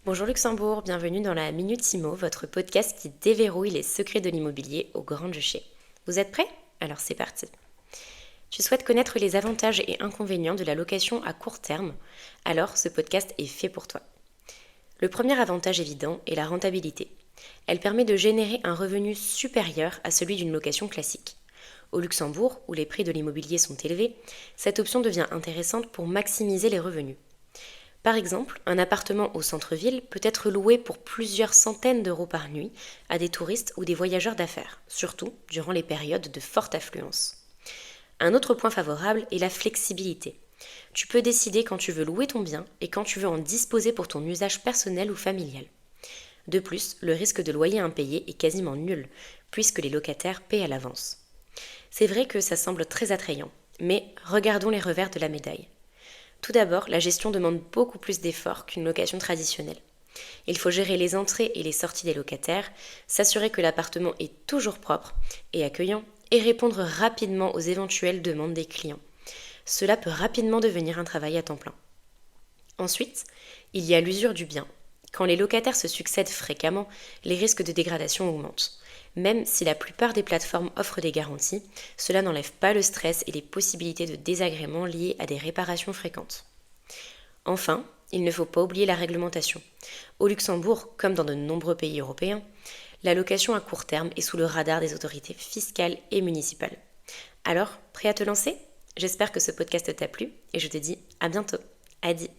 Bonjour Luxembourg, bienvenue dans la Minute Imo, votre podcast qui déverrouille les secrets de l'immobilier au Grand-Duché. Vous êtes prêts? Alors c'est parti. Tu souhaites connaître les avantages et inconvénients de la location à court terme? Alors ce podcast est fait pour toi. Le premier avantage évident est la rentabilité. Elle permet de générer un revenu supérieur à celui d'une location classique. Au Luxembourg, où les prix de l'immobilier sont élevés, cette option devient intéressante pour maximiser les revenus. Par exemple, un appartement au centre-ville peut être loué pour plusieurs centaines d'euros par nuit à des touristes ou des voyageurs d'affaires, surtout durant les périodes de forte affluence. Un autre point favorable est la flexibilité. Tu peux décider quand tu veux louer ton bien et quand tu veux en disposer pour ton usage personnel ou familial. De plus, le risque de loyer impayé est quasiment nul, puisque les locataires paient à l'avance. C'est vrai que ça semble très attrayant, mais regardons les revers de la médaille. Tout d'abord, la gestion demande beaucoup plus d'efforts qu'une location traditionnelle. Il faut gérer les entrées et les sorties des locataires, s'assurer que l'appartement est toujours propre et accueillant, et répondre rapidement aux éventuelles demandes des clients. Cela peut rapidement devenir un travail à temps plein. Ensuite, il y a l'usure du bien. Quand les locataires se succèdent fréquemment, les risques de dégradation augmentent. Même si la plupart des plateformes offrent des garanties, cela n'enlève pas le stress et les possibilités de désagréments liés à des réparations fréquentes. Enfin, il ne faut pas oublier la réglementation. Au Luxembourg, comme dans de nombreux pays européens, la location à court terme est sous le radar des autorités fiscales et municipales. Alors, prêt à te lancer? J'espère que ce podcast t'a plu et je te dis à bientôt. Adi.